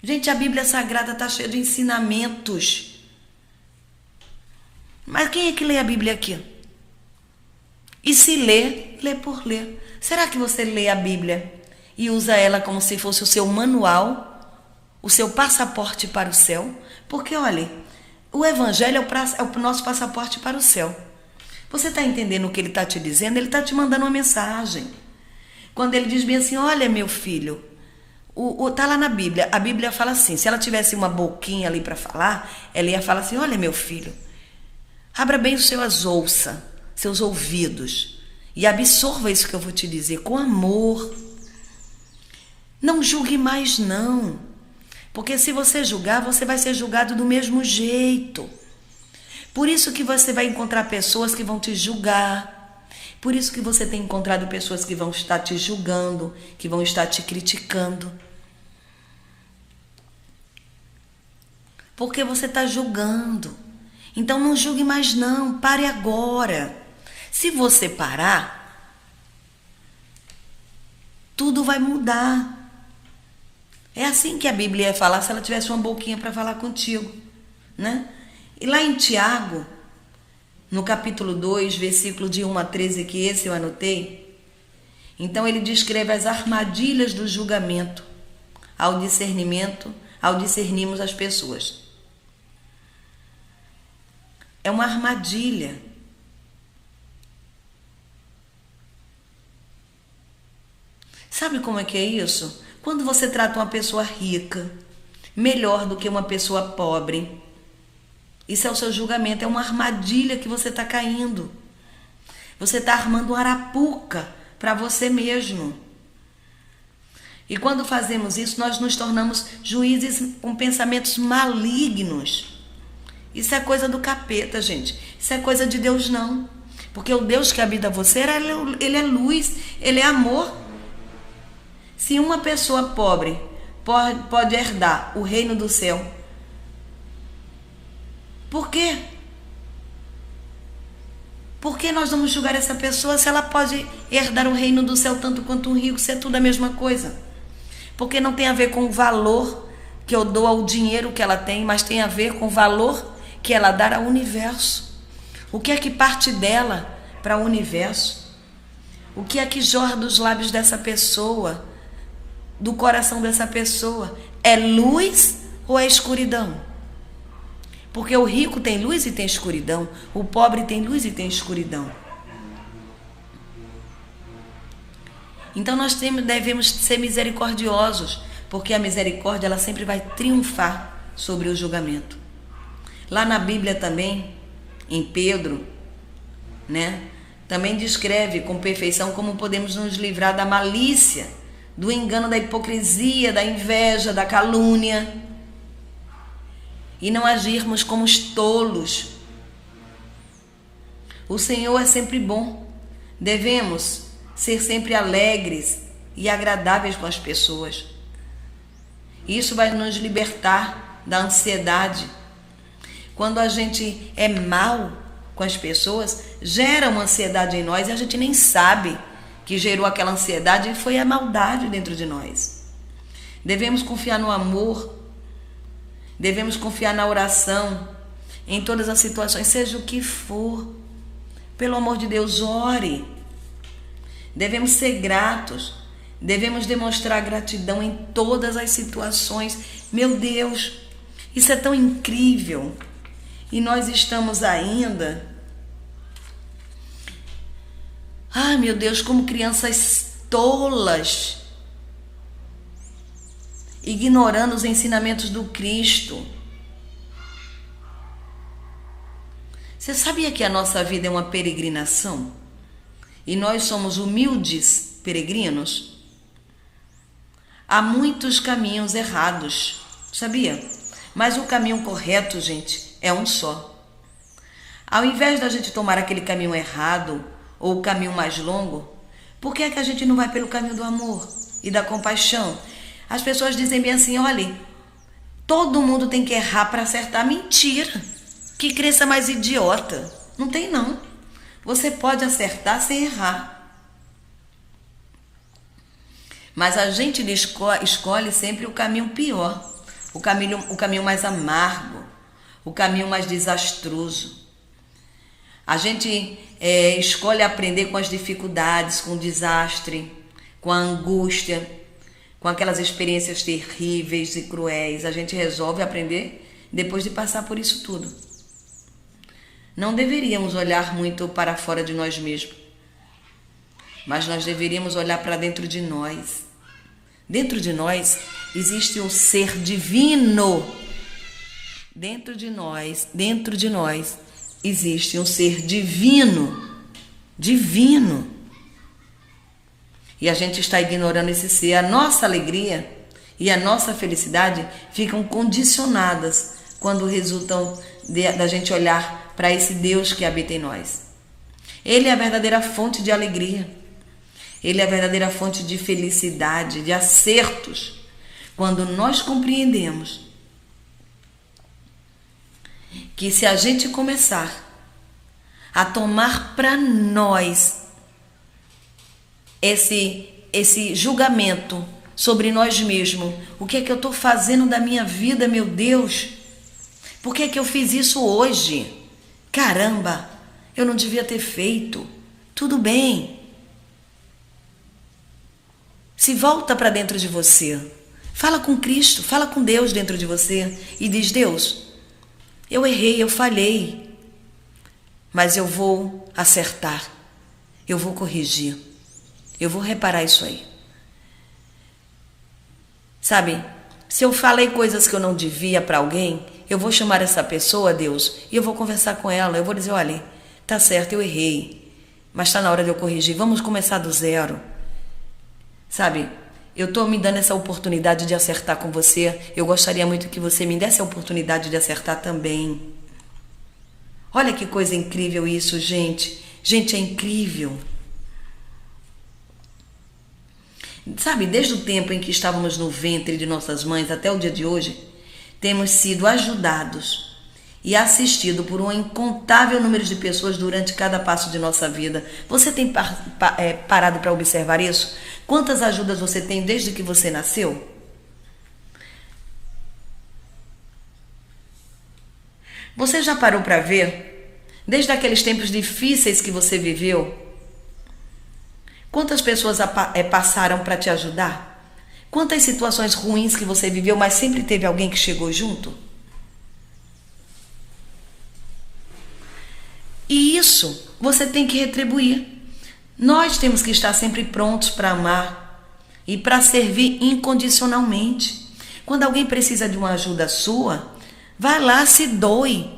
Gente, a Bíblia Sagrada está cheia de ensinamentos. Mas quem é que lê a Bíblia aqui? E se lê por ler. Será que você lê a Bíblia e usa ela como se fosse o seu manual, o seu passaporte para o céu? Porque, olha, o Evangelho é o nosso passaporte para o céu. Você está entendendo o que ele está te dizendo? Ele está te mandando uma mensagem. Quando ele diz bem assim, olha meu filho, tá lá na Bíblia, a Bíblia fala assim, se ela tivesse uma boquinha ali para falar, ela ia falar assim, olha meu filho, abra bem os seus ouvidos e absorva isso que eu vou te dizer com amor. Não julgue mais não, porque se você julgar, você vai ser julgado do mesmo jeito. Por isso que você vai encontrar pessoas que vão te julgar. Por isso que você tem encontrado pessoas que vão estar te julgando, que vão estar te criticando. Porque você está julgando. Então não julgue mais não, pare agora. Se você parar, tudo vai mudar. É assim que a Bíblia ia falar se ela tivesse uma boquinha para falar contigo, né? E lá em Tiago, no capítulo 2, versículo de 1 a 13, que esse eu anotei, então ele descreve as armadilhas do julgamento ao discernirmos as pessoas. É uma armadilha. Sabe como é que é isso? Quando você trata uma pessoa rica melhor do que uma pessoa pobre, isso é o seu julgamento, é uma armadilha que você está caindo. Você está armando uma arapuca para você mesmo. E quando fazemos isso, nós nos tornamos juízes com pensamentos malignos. Isso é coisa do capeta, gente. Isso é coisa de Deus, não. Porque o Deus que habita você, ele é luz, ele é amor. Se uma pessoa pobre pode herdar o reino do céu, por quê? Por que nós vamos julgar essa pessoa se ela pode herdar o reino do céu tanto quanto um rico, se é tudo a mesma coisa? Porque não tem a ver com o valor que eu dou ao dinheiro que ela tem, mas tem a ver com o valor que ela dá ao universo. O que é que parte dela para o universo? O que é que jorra dos lábios dessa pessoa, do coração dessa pessoa? É luz ou é escuridão? Porque o rico tem luz e tem escuridão, o pobre tem luz e tem escuridão. Então nós devemos ser misericordiosos, porque a misericórdia ela sempre vai triunfar sobre o julgamento. Lá na Bíblia também, em Pedro, né, também descreve com perfeição como podemos nos livrar da malícia, do engano, da hipocrisia, da inveja, da calúnia, e não agirmos como os tolos. O Senhor é sempre bom. Devemos ser sempre alegres e agradáveis com as pessoas. Isso vai nos libertar da ansiedade. Quando a gente é mal com as pessoas, gera uma ansiedade em nós e a gente nem sabe que gerou aquela ansiedade e foi a maldade dentro de nós. Devemos confiar no amor. Devemos confiar na oração, em todas as situações, seja o que for. Pelo amor de Deus, ore. Devemos ser gratos. Devemos demonstrar gratidão em todas as situações. Meu Deus, isso é tão incrível. E nós estamos ainda, ai meu Deus, como crianças tolas, ignorando os ensinamentos do Cristo. Você sabia que a nossa vida é uma peregrinação? E nós somos humildes peregrinos? Há muitos caminhos errados, sabia? Mas o caminho correto, gente, é um só. Ao invés da gente tomar aquele caminho errado ou o caminho mais longo, por que é que a gente não vai pelo caminho do amor e da compaixão? As pessoas dizem bem assim, olha, todo mundo tem que errar para acertar. Mentira! Que crença mais idiota. Não tem não. Você pode acertar sem errar. Mas a gente escolhe sempre o caminho pior, o caminho mais amargo, o caminho mais desastroso. A gente escolhe aprender com as dificuldades, com o desastre, com a angústia, com aquelas experiências terríveis e cruéis. A gente resolve aprender depois de passar por isso tudo. Não deveríamos olhar muito para fora de nós mesmos, mas nós deveríamos olhar para dentro de nós. Dentro de nós existe um ser divino. Dentro de nós existe um ser divino. Divino. E a gente está ignorando esse ser. A nossa alegria e a nossa felicidade ficam condicionadas quando resultam da gente olhar para esse Deus que habita em nós. Ele é a verdadeira fonte de alegria. Ele é a verdadeira fonte de felicidade, de acertos. Quando nós compreendemos que se a gente começar a tomar para nós esse julgamento sobre nós mesmos. O que é que eu estou fazendo da minha vida, meu Deus? Por que é que eu fiz isso hoje? Caramba, eu não devia ter feito. Tudo bem. Se volta para dentro de você. Fala com Cristo, fala com Deus dentro de você e diz: Deus, eu errei, eu falhei, mas eu vou acertar, eu vou corrigir, eu vou reparar isso aí. Sabe, se eu falei coisas que eu não devia para alguém, eu vou chamar essa pessoa, Deus, e eu vou conversar com ela, eu vou dizer: olha, tá certo, eu errei, mas está na hora de eu corrigir, vamos começar do zero. Sabe, eu estou me dando essa oportunidade de acertar com você. Eu gostaria muito que você me desse a oportunidade de acertar também. Olha que coisa incrível isso, gente. Gente, é incrível. Sabe, desde o tempo em que estávamos no ventre de nossas mães até o dia de hoje, temos sido ajudados e assistido por um incontável número de pessoas durante cada passo de nossa vida. Você tem parado para observar isso? Quantas ajudas você tem desde que você nasceu? Você já parou para ver, desde aqueles tempos difíceis que você viveu, quantas pessoas passaram para te ajudar? Quantas situações ruins que você viveu, mas sempre teve alguém que chegou junto? E isso você tem que retribuir. Nós temos que estar sempre prontos para amar e para servir incondicionalmente. Quando alguém precisa de uma ajuda sua, vai lá, se doe.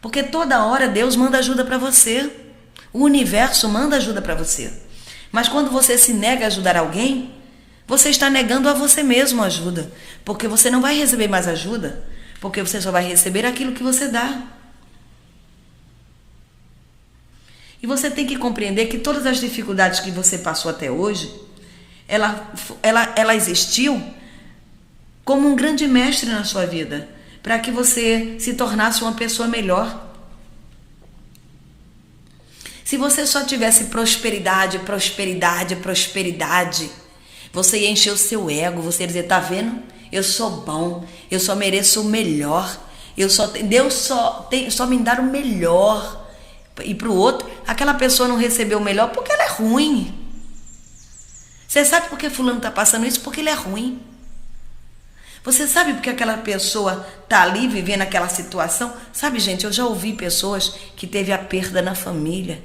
Porque toda hora Deus manda ajuda para você. O universo manda ajuda para você. Mas quando você se nega a ajudar alguém, você está negando a você mesmo ajuda. Porque você não vai receber mais ajuda, porque você só vai receber aquilo que você dá. E você tem que compreender que todas as dificuldades que você passou até hoje, ela existiu como um grande mestre na sua vida, para que você se tornasse uma pessoa melhor. Se você só tivesse prosperidade, prosperidade, prosperidade, você ia encher o seu ego, você ia dizer: tá vendo? Eu sou bom, eu só mereço o melhor, Deus só me dá o melhor. E para o outro, aquela pessoa não recebeu o melhor porque ela é ruim. Você sabe por que fulano está passando isso? Porque ele é ruim. Você sabe por que aquela pessoa está ali vivendo aquela situação? Sabe, gente, eu já ouvi pessoas que teve a perda na família,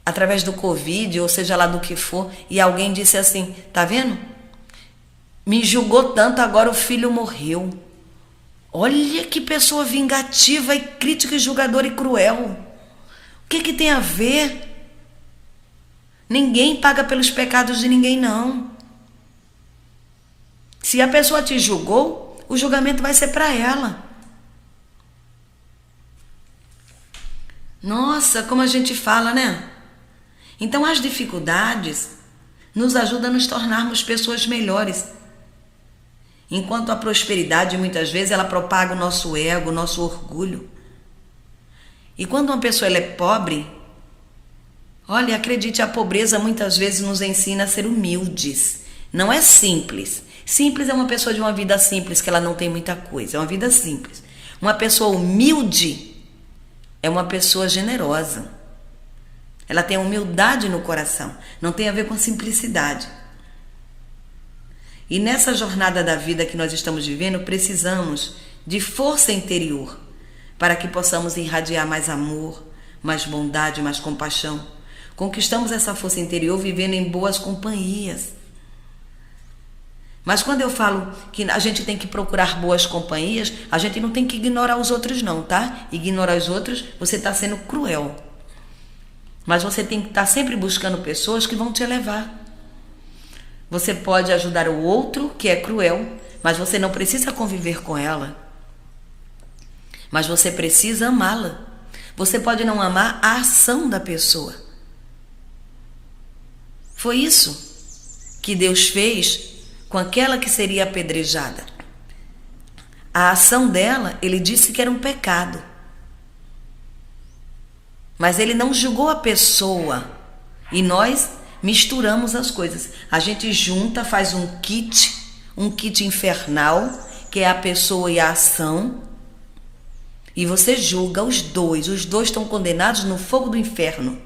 através do Covid, ou seja lá do que for, e alguém disse assim: tá vendo? Me julgou tanto, agora o filho morreu. Olha que pessoa vingativa e crítica e julgadora e cruel. O que tem a ver? Ninguém paga pelos pecados de ninguém, não. Se a pessoa te julgou, o julgamento vai ser para ela. Nossa, como a gente fala, né? Então as dificuldades nos ajudam a nos tornarmos pessoas melhores. Enquanto a prosperidade, muitas vezes, ela propaga o nosso ego, o nosso orgulho. E quando uma pessoa ela é pobre, olha, acredite, a pobreza muitas vezes nos ensina a ser humildes. Não é simples. Simples é uma pessoa de uma vida simples, que ela não tem muita coisa. É uma vida simples. Uma pessoa humilde é uma pessoa generosa. Ela tem humildade no coração. Não tem a ver com simplicidade. E nessa jornada da vida que nós estamos vivendo, precisamos de força interior para que possamos irradiar mais amor, mais bondade, mais compaixão. Conquistamos essa força interior vivendo em boas companhias. Mas quando eu falo que a gente tem que procurar boas companhias, a gente não tem que ignorar os outros não, tá? Ignorar os outros, você está sendo cruel. Mas você tem que estar sempre buscando pessoas que vão te elevar. Você pode ajudar o outro, que é cruel, mas você não precisa conviver com ela. Mas você precisa amá-la. Você pode não amar a ação da pessoa. Foi isso que Deus fez com aquela que seria apedrejada. A ação dela, ele disse que era um pecado. Mas ele não julgou a pessoa. E nós misturamos as coisas. A gente junta, faz um kit infernal, que é a pessoa e a ação, e você julga os dois estão condenados no fogo do inferno,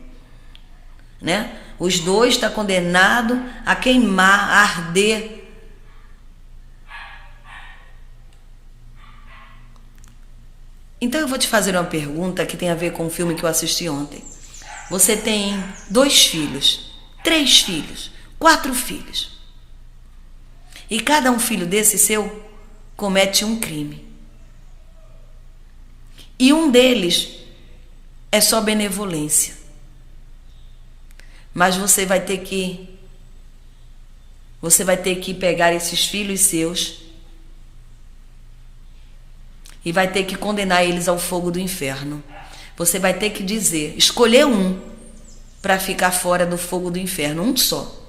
né? Os dois estão condenados a queimar, a arder. Então eu vou te fazer uma pergunta que tem a ver com o filme que eu assisti ontem. Você tem 2 filhos, 3 filhos, 4 filhos. E cada um filho desse seu comete um crime. E um deles é só benevolência. Mas você vai ter que pegar esses filhos seus e vai ter que condenar eles ao fogo do inferno. Você vai ter que escolher um para ficar fora do fogo do inferno, um só.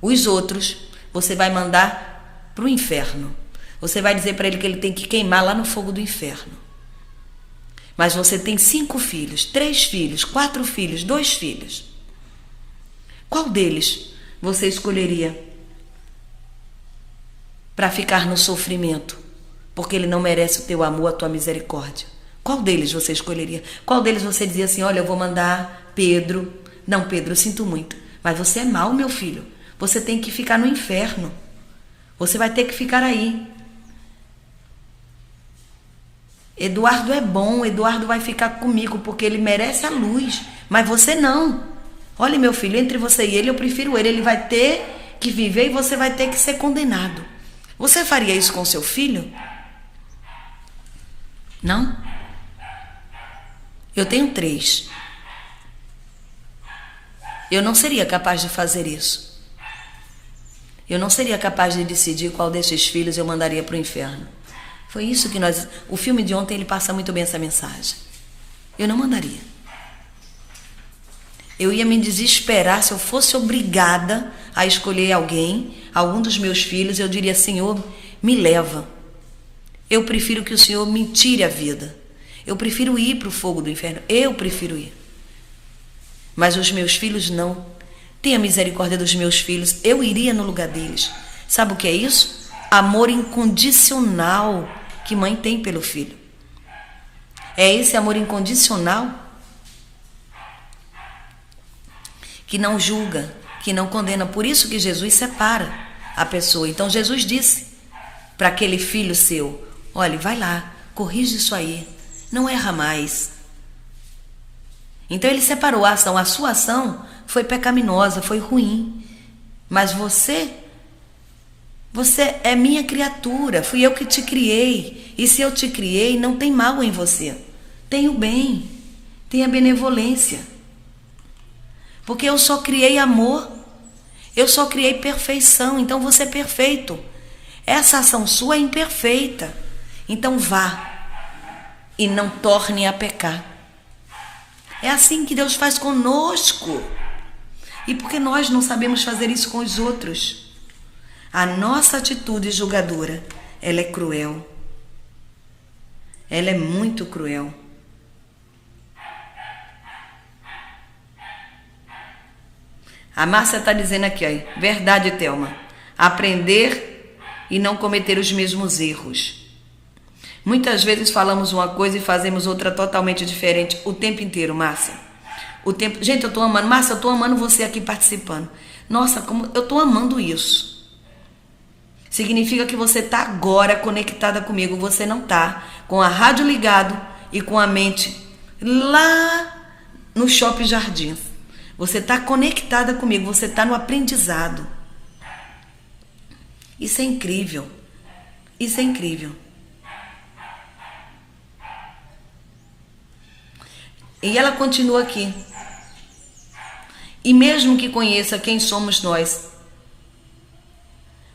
Os outros você vai mandar para o inferno. Você vai dizer para ele que ele tem que queimar lá no fogo do inferno. Mas você tem 5 filhos, 3 filhos, 4 filhos, 2 filhos. Qual deles você escolheria para ficar no sofrimento? Porque ele não merece o teu amor, a tua misericórdia. Qual deles você escolheria? Qual deles você dizia assim, olha, eu vou mandar Pedro. Não, Pedro, eu sinto muito, mas você é mau, meu filho. Você tem que ficar no inferno. Você vai ter que ficar aí. Eduardo é bom, Eduardo vai ficar comigo porque ele merece a luz, mas você não. Olha, meu filho, entre você e ele, eu prefiro ele. Ele vai ter que viver e você vai ter que ser condenado. Você faria isso com seu filho? Não? Eu tenho 3. Eu não seria capaz de fazer isso. Eu não seria capaz de decidir qual desses filhos eu mandaria para o inferno. Foi isso que o filme de ontem, ele passa muito bem essa mensagem. Eu não mandaria. Eu ia me desesperar se eu fosse obrigada a escolher algum dos meus filhos. Eu diria, Senhor, me leva. Eu prefiro que o Senhor me tire a vida. Eu prefiro ir para o fogo do inferno. Eu prefiro ir. Mas os meus filhos não. Tenha misericórdia dos meus filhos. Eu iria no lugar deles. Sabe o que é isso? Amor incondicional que mãe tem pelo filho. É esse amor incondicional que não julga, que não condena. Por isso que Jesus separa a pessoa. Então Jesus disse para aquele filho seu, olha, vai lá, corrige isso aí, não erra mais. Então ele separou a ação. A sua ação foi pecaminosa, foi ruim. Mas você é minha criatura, fui eu que te criei. E se eu te criei, não tem mal em você. Tem o bem, tem a benevolência. Porque eu só criei amor, eu só criei perfeição, então você é perfeito. Essa ação sua é imperfeita. Então vá e não torne a pecar. É assim que Deus faz conosco. E porque nós não sabemos fazer isso com os outros? A nossa atitude julgadora, ela é cruel. Ela é muito cruel. A Márcia está dizendo aqui, ó, verdade, Thelma. Aprender e não cometer os mesmos erros. Muitas vezes falamos uma coisa e fazemos outra totalmente diferente o tempo inteiro, Márcia. Gente, eu estou amando. Márcia, eu estou amando você aqui participando. Nossa, como eu estou amando isso. Significa que você está agora conectada comigo. Você não está com a rádio ligado e com a mente lá no Shopping Jardins. Você está conectada comigo. Você está no aprendizado. Isso é incrível. Isso é incrível. E ela continua aqui. E mesmo que conheça quem somos nós,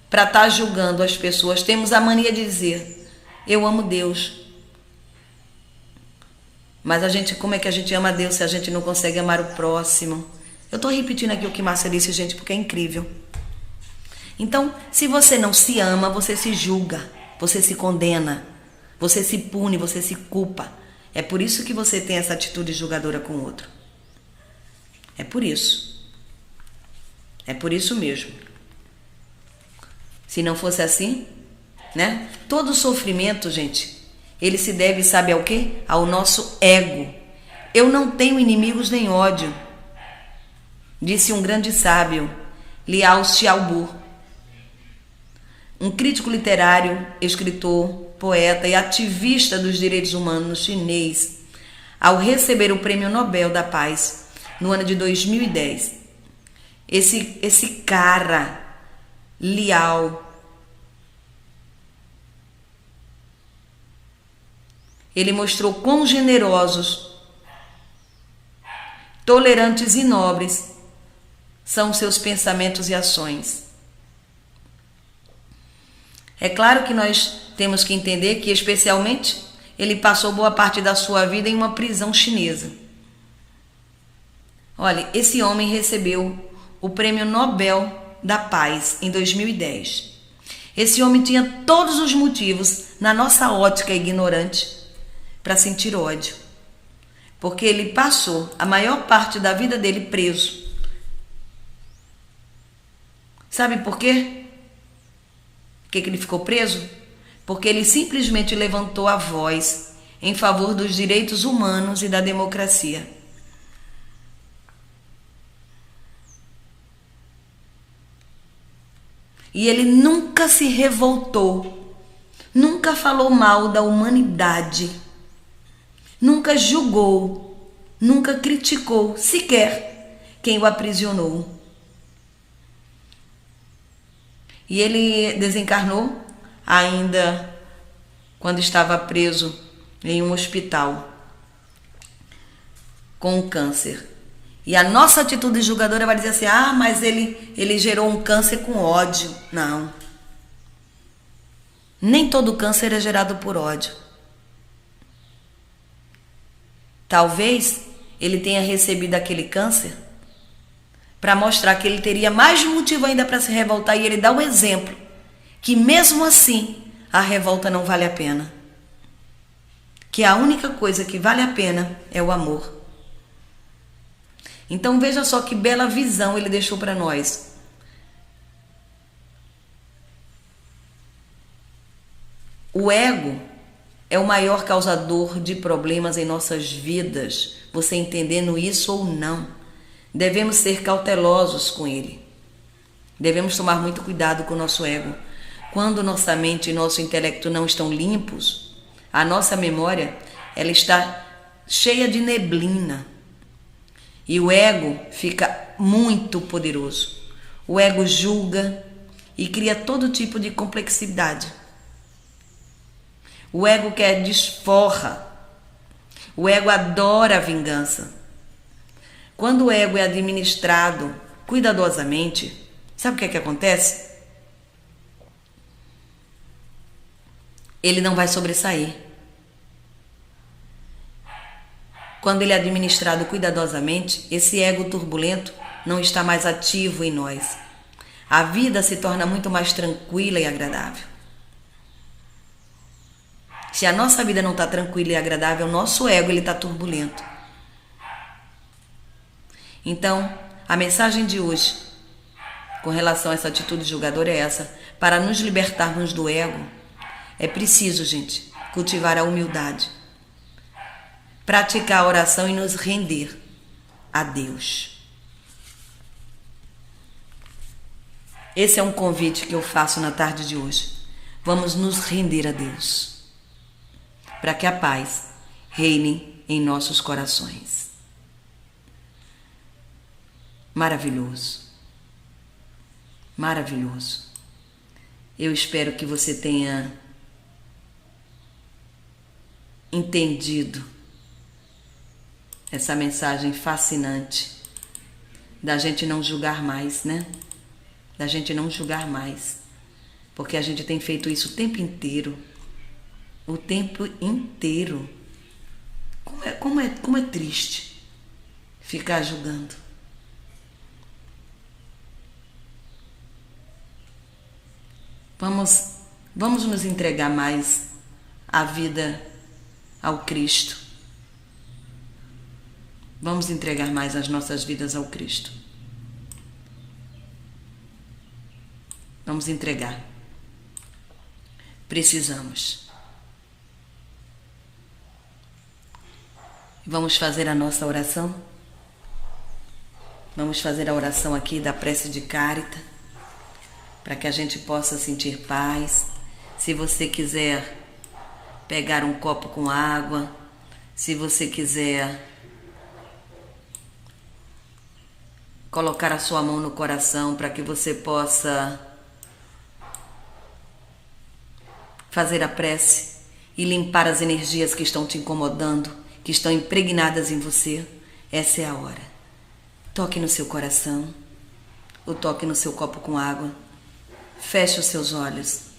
para estar julgando as pessoas, temos a mania de dizer, eu amo Deus. Mas como é que a gente ama Deus se a gente não consegue amar o próximo? Eu estou repetindo aqui o que Márcia disse, gente, porque é incrível. Então, se você não se ama, você se julga, você se condena, você se pune, você se culpa. É por isso que você tem essa atitude julgadora com o outro. É por isso. É por isso mesmo. Se não fosse assim, né? Todo sofrimento, gente, ele se deve, sabe ao quê? Ao nosso ego. Eu não tenho inimigos nem ódio, disse um grande sábio, Liao Xiaobo, um crítico literário, escritor, poeta e ativista dos direitos humanos chinês, ao receber o Prêmio Nobel da Paz no ano de 2010. Esse cara, Liao, ele mostrou quão generosos, tolerantes e nobres são seus pensamentos e ações. É claro que nós temos que entender que, especialmente, ele passou boa parte da sua vida em uma prisão chinesa. Olha, esse homem recebeu o Prêmio Nobel da Paz em 2010. Esse homem tinha todos os motivos, na nossa ótica ignorante, para sentir ódio. Porque ele passou a maior parte da vida dele preso. Sabe por quê? Por que ele ficou preso? Porque ele simplesmente levantou a voz em favor dos direitos humanos e da democracia. E ele nunca se revoltou, nunca falou mal da humanidade, nunca julgou, nunca criticou sequer quem o aprisionou. E ele desencarnou ainda quando estava preso em um hospital com câncer. E a nossa atitude julgadora vai dizer assim: ah, mas ele gerou um câncer com ódio. Não. Nem todo câncer é gerado por ódio. Talvez ele tenha recebido aquele câncer para mostrar que ele teria mais motivo ainda para se revoltar, e ele dá o exemplo que mesmo assim a revolta não vale a pena. Que a única coisa que vale a pena é o amor. Então veja só que bela visão ele deixou para nós. O ego é o maior causador de problemas em nossas vidas. Você entendendo isso ou não, devemos ser cautelosos com ele. Devemos tomar muito cuidado com o nosso ego. Quando nossa mente e nosso intelecto não estão limpos, a nossa memória, ela está cheia de neblina. E o ego fica muito poderoso. O ego julga e cria todo tipo de complexidade. O ego quer desforra. O ego adora a vingança. Quando o ego é administrado cuidadosamente, sabe o que acontece? Ele não vai sobressair. Quando ele é administrado cuidadosamente, esse ego turbulento não está mais ativo em nós. A vida se torna muito mais tranquila e agradável. Se a nossa vida não está tranquila e agradável, o nosso ego está turbulento. Então, a mensagem de hoje, com relação a essa atitude julgadora, é essa: para nos libertarmos do ego, é preciso, gente, cultivar a humildade, praticar a oração e nos render a Deus. Esse é um convite que eu faço na tarde de hoje. Vamos nos render a Deus, para que a paz reine em nossos corações. Maravilhoso. Maravilhoso. Eu espero que você tenha entendido essa mensagem fascinante da gente não julgar mais, né? Da gente não julgar mais, porque a gente tem feito isso o tempo inteiro. O tempo inteiro. Como é triste ficar julgando. Vamos nos entregar mais à vida ao Cristo. Vamos entregar mais as nossas vidas ao Cristo. Vamos entregar. Precisamos. Vamos fazer a nossa oração? Vamos fazer a oração aqui da prece de Carita, para que a gente possa sentir paz. Se você quiser pegar um copo com água, se você quiser colocar a sua mão no coração para que você possa fazer a prece e limpar as energias que estão te incomodando, que estão impregnadas em você, essa é a hora. Toque no seu coração, ou toque no seu copo com água, feche os seus olhos